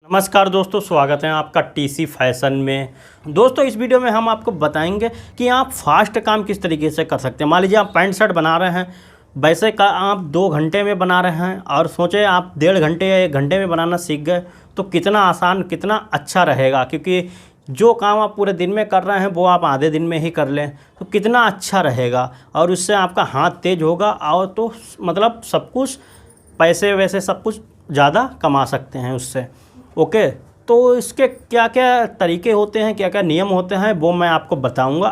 नमस्कार दोस्तों, स्वागत है आपका टीसी फैशन में। दोस्तों, इस वीडियो में हम आपको बताएंगे कि आप फास्ट काम किस तरीके से कर सकते हैं। मान लीजिए आप पैंट शर्ट बना रहे हैं, वैसे का आप 2 घंटे में बना रहे हैं और सोचे आप 1.5 घंटे या 1 घंटे में बनाना सीख गए तो कितना आसान, कितना अच्छा रहेगा। क्योंकि जो काम आप पूरे दिन में कर रहे हैं वो आप आधे दिन में ही कर लें तो कितना अच्छा रहेगा और उससे आपका हाथ तेज होगा और तो मतलब सब कुछ पैसे वैसे सब कुछ ज़्यादा कमा सकते हैं उससे। ओके, तो इसके क्या क्या तरीके होते हैं, क्या क्या नियम होते हैं वो मैं आपको बताऊंगा।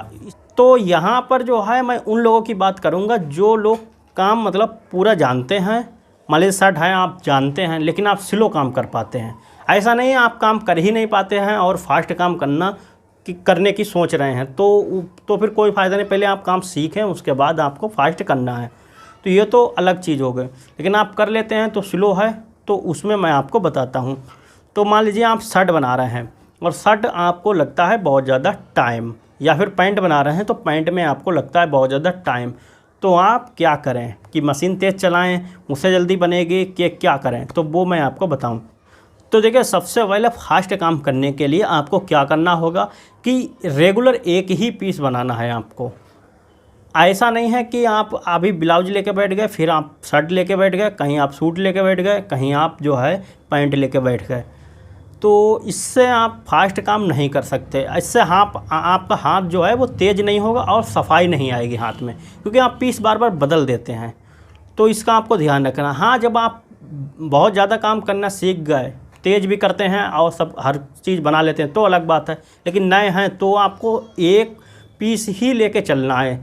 तो यहाँ पर जो है मैं उन लोगों की बात करूँगा जो लोग काम मतलब पूरा जानते हैं। मान लीजिए शर्ट है, आप जानते हैं लेकिन आप स्लो काम कर पाते हैं। ऐसा नहीं है आप काम कर ही नहीं पाते हैं और फास्ट काम करने की सोच रहे हैं तो फिर कोई फ़ायदा नहीं। पहले आप काम सीखें, उसके बाद आपको फास्ट करना है। तो ये तो अलग चीज़ हो गई, लेकिन आप कर लेते हैं तो स्लो है, तो उसमें मैं आपको बताता हूँ। तो मान लीजिए आप शर्ट बना रहे हैं और शर्ट आपको लगता है बहुत ज़्यादा टाइम, या फिर पैंट बना रहे हैं तो पैंट में आपको लगता है बहुत ज़्यादा टाइम। तो आप क्या करें कि मशीन तेज़ चलाएं, उससे जल्दी बनेगी कि क्या करें, तो वो मैं आपको बताऊं। तो देखिए, सबसे पहले फास्ट काम करने के लिए आपको क्या करना होगा कि रेगुलर एक ही पीस बनाना है आपको। ऐसा नहीं है कि आप अभी ब्लाउज लेके बैठ गए, फिर आप शर्ट लेके बैठ गए, कहीं आप सूट लेके बैठ गए, कहीं आप जो है पैंट लेके बैठ गए। तो इससे आप फास्ट काम नहीं कर सकते। इससे आपका हाथ जो है वो तेज़ नहीं होगा और सफाई नहीं आएगी हाथ में, क्योंकि आप पीस बार बार बदल देते हैं। तो इसका आपको ध्यान रखना। हाँ, जब आप बहुत ज़्यादा काम करना सीख गए, तेज़ भी करते हैं और सब हर चीज़ बना लेते हैं तो अलग बात है, लेकिन नए हैं तो आपको एक पीस ही लेके चलना है।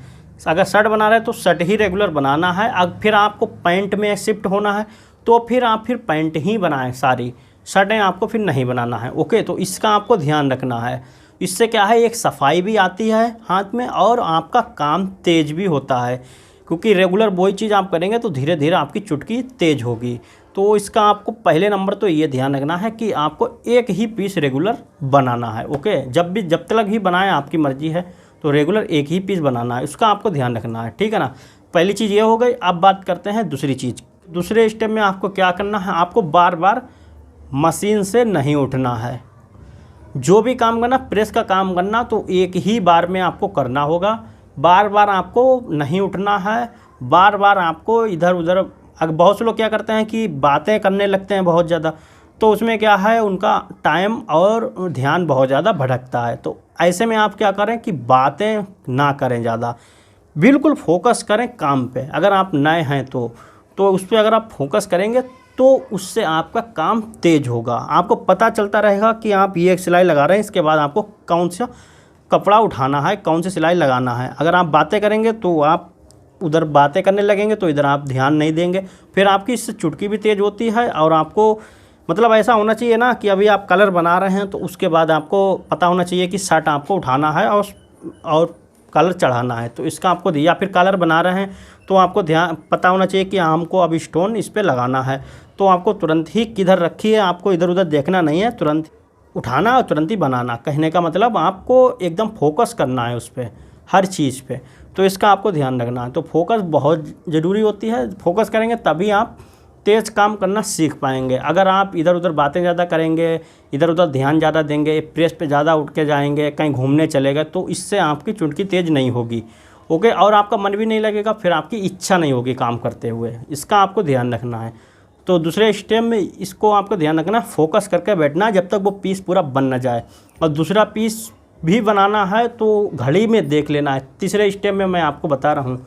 अगर शर्ट बना रहे हैं तो शर्ट ही रेगुलर बनाना है। अब फिर आपको पैंट में शिफ्ट होना है तो फिर आप पैंट ही बनाएं, सारी शर्टें आपको फिर नहीं बनाना है। ओके, तो इसका आपको ध्यान रखना है। इससे क्या है, एक सफाई भी आती है हाथ में और आपका काम तेज़ भी होता है, क्योंकि रेगुलर वही चीज़ आप करेंगे तो धीरे धीरे आपकी चुटकी तेज़ होगी। तो इसका आपको पहले नंबर तो ये ध्यान रखना है कि आपको एक ही पीस रेगुलर बनाना है। ओके, जब तक भी बनाएं आपकी मर्ज़ी है, तो रेगुलर एक ही पीस बनाना है, उसका आपको ध्यान रखना है। ठीक है ना। पहली चीज़ ये हो गई। अब बात करते हैं दूसरी चीज़। दूसरे स्टेप में आपको क्या करना है, आपको बार बार मशीन से नहीं उठना है। जो भी काम करना, प्रेस का काम करना, तो एक ही बार में आपको करना होगा। बार बार आपको नहीं उठना है, बार बार आपको इधर उधर। अगर बहुत से लोग क्या करते हैं कि बातें करने लगते हैं बहुत ज़्यादा, तो उसमें क्या है, उनका टाइम और ध्यान बहुत ज़्यादा भटकता है। तो ऐसे में आप क्या करें कि बातें ना करें ज़्यादा, बिल्कुल फोकस करें काम पे। अगर आप नए हैं तो उस पर अगर आप फोकस करेंगे तो उससे आपका काम तेज़ होगा। आपको पता चलता रहेगा कि आप ये एक सिलाई लगा रहे हैं, इसके बाद आपको कौन सा कपड़ा उठाना है, कौन सी सिलाई लगाना है। अगर आप बातें करेंगे तो आप उधर बातें करने लगेंगे तो इधर आप ध्यान नहीं देंगे, फिर आपकी इससे चुटकी भी तेज़ होती है। और आपको मतलब ऐसा होना चाहिए ना कि अभी आप कलर बना रहे हैं तो उसके बाद आपको पता होना चाहिए कि शर्ट आपको उठाना है और कलर चढ़ाना है, तो इसका आपको या फिर कलर बना रहे हैं तो आपको ध्यान पता होना चाहिए कि हमको अब स्टोन इस पे लगाना है। तो आपको तुरंत ही किधर रखी है, आपको इधर उधर देखना नहीं है, तुरंत उठाना और तुरंत ही बनाना। कहने का मतलब आपको एकदम फोकस करना है उस पर, हर चीज़ पे। तो इसका आपको ध्यान रखना है। तो फोकस बहुत ज़रूरी होती है। फोकस करेंगे तभी आप तेज़ काम करना सीख पाएंगे। अगर आप इधर उधर बातें ज़्यादा करेंगे, इधर उधर ध्यान ज़्यादा देंगे, प्रेस पे ज़्यादा उठ के जाएंगे, कहीं घूमने चले गए, तो इससे आपकी चुटकी तेज़ नहीं होगी। ओके, और आपका मन भी नहीं लगेगा, फिर आपकी इच्छा नहीं होगी काम करते हुए। इसका आपको ध्यान रखना है। तो दूसरे स्टेप में इसको आपको ध्यान रखना, फोकस करके बैठना जब तक वो पीस पूरा बन न जाए। और दूसरा पीस भी बनाना है तो घड़ी में देख लेना है। तीसरे स्टेप में मैं आपको बता रहा हूँ,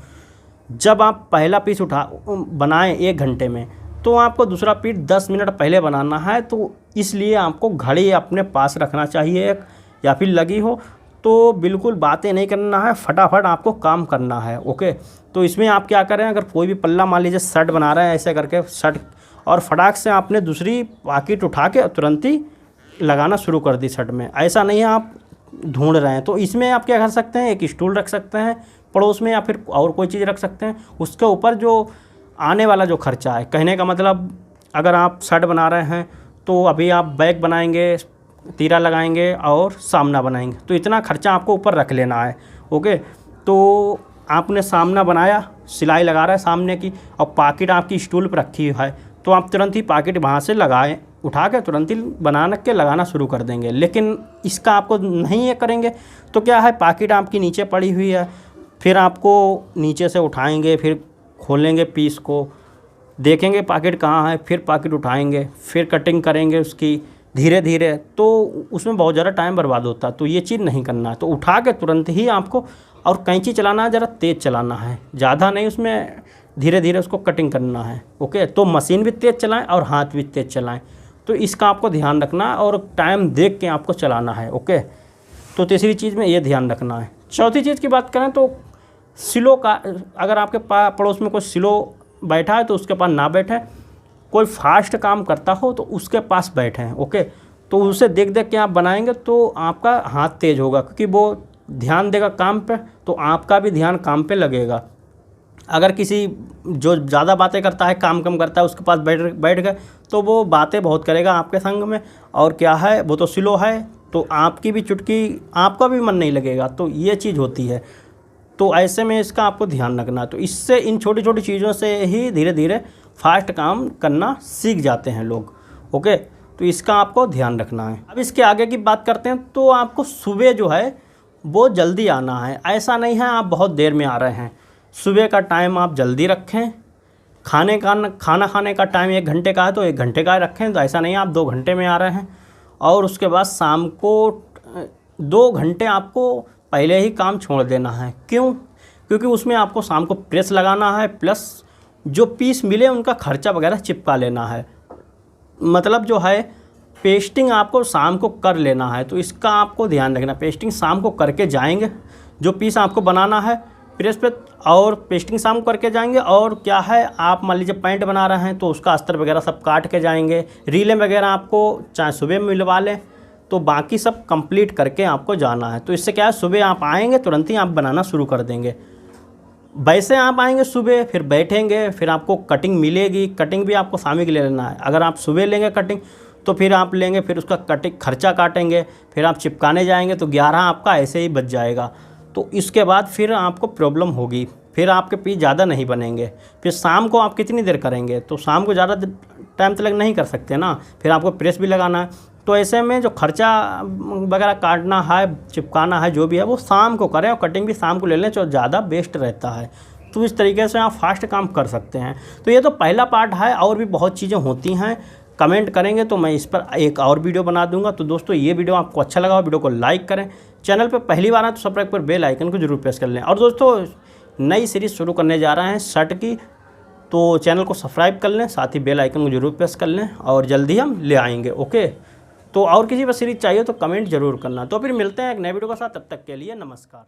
जब आप पहला पीस बनाएं 1 घंटे में, तो आपको दूसरा पीस 10 मिनट पहले बनाना है। तो इसलिए आपको घड़ी अपने पास रखना चाहिए एक, या फिर लगी हो। तो बिल्कुल बातें नहीं करना है, फटाफट आपको काम करना है। ओके, तो इसमें आप क्या करें, अगर कोई भी पल्ला मान लीजिए शर्ट बना रहे हैं ऐसे करके शर्ट, और फटाक से आपने दूसरी पॉकेट उठा के तुरंत ही लगाना शुरू कर दी शर्ट में। ऐसा नहीं है आप ढूंढ रहे हैं। तो इसमें आप क्या कर सकते हैं, एक स्टूल रख सकते हैं पड़ोस में, या फिर और कोई चीज़ रख सकते हैं। उसके ऊपर जो आने वाला जो खर्चा है, कहने का मतलब अगर आप शर्ट बना रहे हैं तो अभी आप बैक बनाएंगे, तीरा लगाएंगे और सामना बनाएंगे, तो इतना खर्चा आपको ऊपर रख लेना है। ओके, तो आपने सामना बनाया, सिलाई लगा रहा है सामने की, और पॉकेट आपकी स्टूल पर रखी है, तो आप तुरंत ही पॉकेट वहाँ से लगाएं उठा के तुरंत ही बना के लगाना शुरू कर देंगे। लेकिन इसका आपको नहीं ये करेंगे तो क्या है, पैकेट आपकी नीचे पड़ी हुई है, फिर आपको नीचे से उठाएंगे, फिर खोलेंगे पीस को, देखेंगे पैकेट कहाँ है, फिर पैकेट उठाएंगे, फिर कटिंग करेंगे उसकी धीरे धीरे, तो उसमें बहुत ज़्यादा टाइम बर्बाद होता है। तो ये चीज़ नहीं करना है। तो उठा के तुरंत ही आपको, और कैंची चलाना है ज़रा तेज़ चलाना है, ज़्यादा नहीं, उसमें धीरे धीरे उसको कटिंग करना है। ओके, तो मशीन भी तेज़ चलाएं और हाथ भी तेज़ चलाएं। तो इसका आपको ध्यान रखना है और टाइम देख के आपको चलाना है। ओके, तो तीसरी चीज़ में ये ध्यान रखना है। चौथी चीज़ की बात करें तो सिलो का, अगर आपके पड़ोस में कोई सिलो बैठा है तो उसके पास ना बैठे, कोई फास्ट काम करता हो तो उसके पास बैठें। ओके, तो उसे देख देख के आप बनाएंगे तो आपका हाथ तेज़ होगा, क्योंकि वो ध्यान देगा काम पे, तो आपका भी ध्यान काम पे लगेगा। अगर किसी जो ज़्यादा बातें करता है, काम कम करता है, उसके पास बैठ गए तो वो बातें बहुत करेगा आपके संग में, और क्या है, वो तो स्लो है, तो आपकी भी चुटकी, आपका भी मन नहीं लगेगा। तो ये चीज़ होती है। तो ऐसे में इसका आपको ध्यान रखना। तो इससे, इन छोटी छोटी चीज़ों से ही धीरे धीरे फास्ट काम करना सीख जाते हैं लोग। ओके, तो इसका आपको ध्यान रखना है। अब इसके आगे की बात करते हैं। तो आपको सुबह जो है वो जल्दी आना है। ऐसा नहीं है आप बहुत देर में आ रहे हैं। सुबह का टाइम आप जल्दी रखें। खाना खाने का टाइम 1 घंटे का है तो 1 घंटे का रखें। तो ऐसा नहीं है आप 2 घंटे में आ रहे हैं। और उसके बाद शाम को 2 घंटे आपको पहले ही काम छोड़ देना है। क्यों? क्योंकि उसमें आपको शाम को प्रेस लगाना है, प्लस जो पीस मिले उनका खर्चा वगैरह चिपका लेना है। मतलब जो है पेस्टिंग आपको शाम को कर लेना है। तो इसका आपको ध्यान रखना। पेस्टिंग शाम को करके जाएंगे, जो पीस आपको बनाना है प्रेस पे, और पेस्टिंग शाम को करके जाएंगे। और क्या है, आप मान लीजिए पैंट बना रहे हैं तो उसका अस्तर वगैरह सब काट के जाएंगे। रीलें वगैरह आपको चाहे सुबह में मिलवा लें, तो बाकी सब कंप्लीट करके आपको जाना है। तो इससे क्या है, सुबह आप आएंगे तुरंत ही आप बनाना शुरू कर देंगे। वैसे आप आएंगे सुबह, फिर बैठेंगे, फिर आपको कटिंग मिलेगी। कटिंग भी आपको शाम के ले लेना है। अगर आप सुबह लेंगे कटिंग तो फिर आप लेंगे, फिर उसका कटिंग खर्चा काटेंगे, फिर आप चिपकाने जाएंगे तो 11 आपका ऐसे ही बच जाएगा। तो इसके बाद फिर आपको प्रॉब्लम होगी, फिर आपके पीस ज़्यादा नहीं बनेंगे। फिर शाम को आप कितनी देर करेंगे? तो शाम को ज़्यादा टाइम तक नहीं कर सकते ना, फिर आपको प्रेस भी लगाना है। तो ऐसे में जो खर्चा वगैरह काटना है, चिपकाना है, जो भी है वो शाम को करें, और कटिंग भी शाम को ले लें, तो ज़्यादा बेस्ट रहता है। तो इस तरीके से आप फास्ट काम कर सकते हैं। तो ये तो पहला पार्ट है, और भी बहुत चीज़ें होती हैं। कमेंट करेंगे तो मैं इस पर एक और वीडियो बना दूंगा। तो दोस्तों, ये वीडियो आपको अच्छा लगा हो, वीडियो को लाइक करें। चैनल पर पहली बार आए तो सब्सक्राइब पर बेल आइकन को जरूर प्रेस कर लें। और दोस्तों, नई सीरीज़ शुरू करने जा रहे हैं शर्ट की, तो चैनल को सब्सक्राइब कर लें, साथ ही बेल आइकन को जरूर प्रेस कर लें, और जल्दी हम ले आएंगे। ओके, तो और किसी पर सीरीज़ चाहिए तो कमेंट जरूर करना। तो फिर मिलते हैं एक नए वीडियो के साथ, तब तक के लिए नमस्कार।